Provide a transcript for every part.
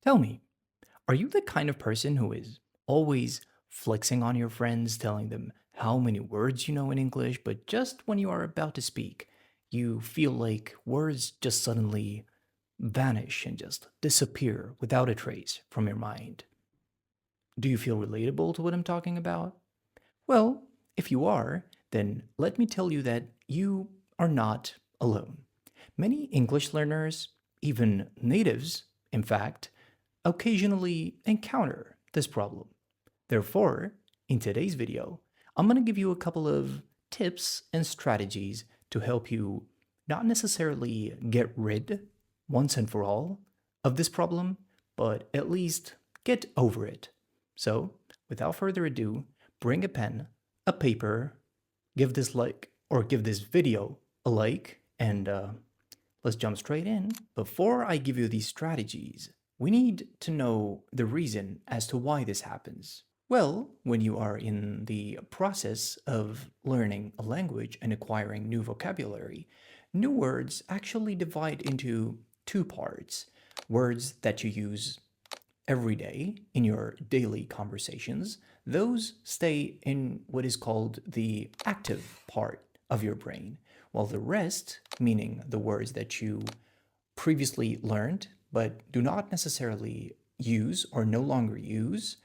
Tell me, are you the kind of person who is always flexing on your friends, telling them how many words you know in English, but just when you are about to speak, you feel like words just suddenly vanish and just disappear without a trace from your mind? Do you feel relatable to what I'm talking about? Well, if you are, then let me tell you that you are not alone. Many English learners, even natives, in fact, occasionally encounter this problem. Therefore, in today's video, I'm going to give you a couple of tips and strategies to help you not necessarily get rid once and for all of this problem, but at least get over it. So, without further ado, bring a pen, a paper, give this like or give this video a like, and let's jump straight in. Before I give you these strategies, we need to know the reason as to why this happens. Well, when you are in the process of learning a language and acquiring new vocabulary, new words actually divide into two parts. Words that you use every day in your daily conversations, those stay in what is called the active part of your brain, while the rest, meaning the words that you previously learned but do not necessarily use or no longer use,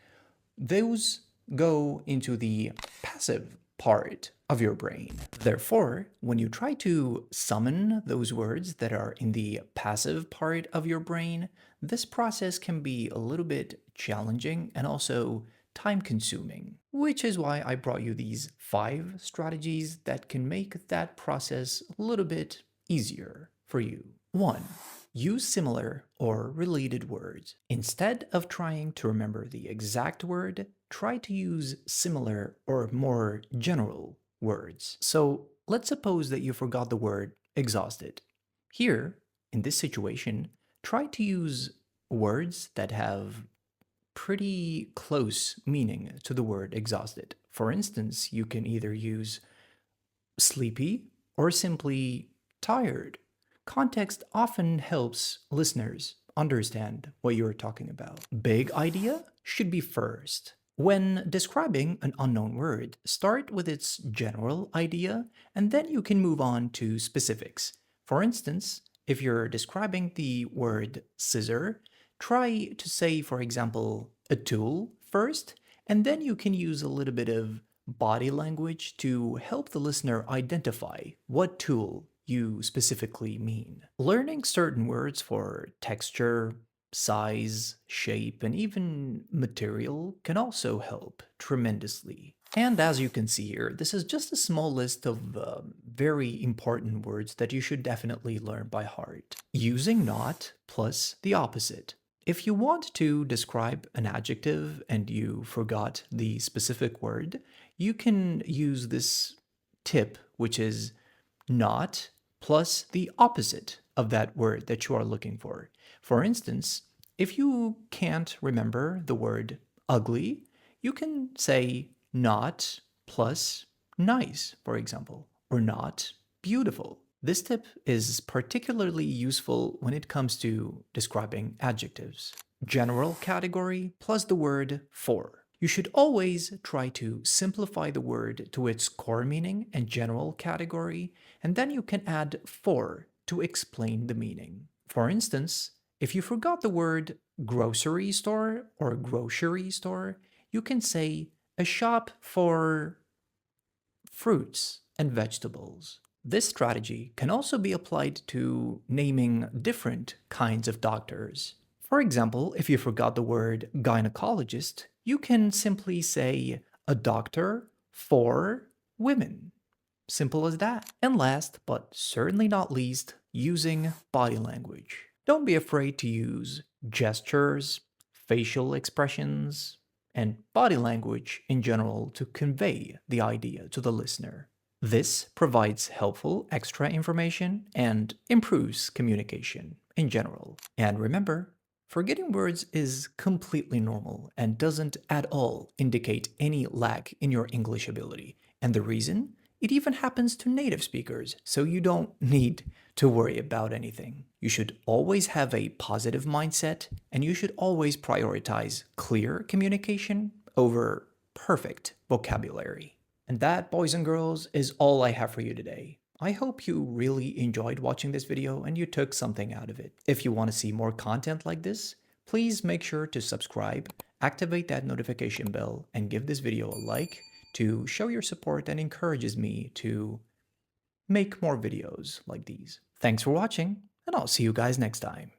those go into the passive part of your brain. Therefore, when you try to summon those words that are in the passive part of your brain, this process can be a little bit challenging and also time consuming, which is why I brought you these 5 strategies that can make that process a little bit easier for you. 1. Use similar or related words. Instead of trying to remember the exact word, try to use similar or more general words. So let's suppose that you forgot the word exhausted. Here, in this situation, try to use words that have pretty close meaning to the word exhausted. For instance, you can either use sleepy or simply tired. Context often helps listeners understand what you're talking about. Big idea should be first. When describing an unknown word, start with its general idea and then you can move on to specifics. For instance, if you're describing the word scissor, try to say, for example, a tool first, and then you can use a little bit of body language to help the listener identify what tool you specifically mean. Learning certain words for texture, size, shape, and even material can also help tremendously. And as you can see here, this is just a small list of very important words that you should definitely learn by heart. Using not plus the opposite. If you want to describe an adjective and you forgot the specific word, you can use this tip, which is not plus the opposite of that word that you are looking for. For instance, if you can't remember the word ugly, you can say not plus nice, for example, or not beautiful. This tip is particularly useful when it comes to describing adjectives. General category plus the word for. You should always try to simplify the word to its core meaning and general category, and then you can add for to explain the meaning. For instance, if you forgot the word grocery store or grocery store, you can say a shop for fruits and vegetables. This strategy can also be applied to naming different kinds of doctors. For example, if you forgot the word gynecologist, you can simply say a doctor for women. Simple as that. And last, but certainly not least, using body language. Don't be afraid to use gestures, facial expressions, and body language in general to convey the idea to the listener. This provides helpful extra information and improves communication in general. And remember, forgetting words is completely normal and doesn't at all indicate any lack in your English ability. And the reason It even happens to native speakers, so you don't need to worry about anything. You should always have a positive mindset, and you should always prioritize clear communication over perfect vocabulary. And that, boys and girls, is all I have for you today. I hope you really enjoyed watching this video and you took something out of it. If you want to see more content like this, please make sure to subscribe, activate that notification bell, and give this video a like to show your support and encourages me to make more videos like these. Thanks for watching, and I'll see you guys next time.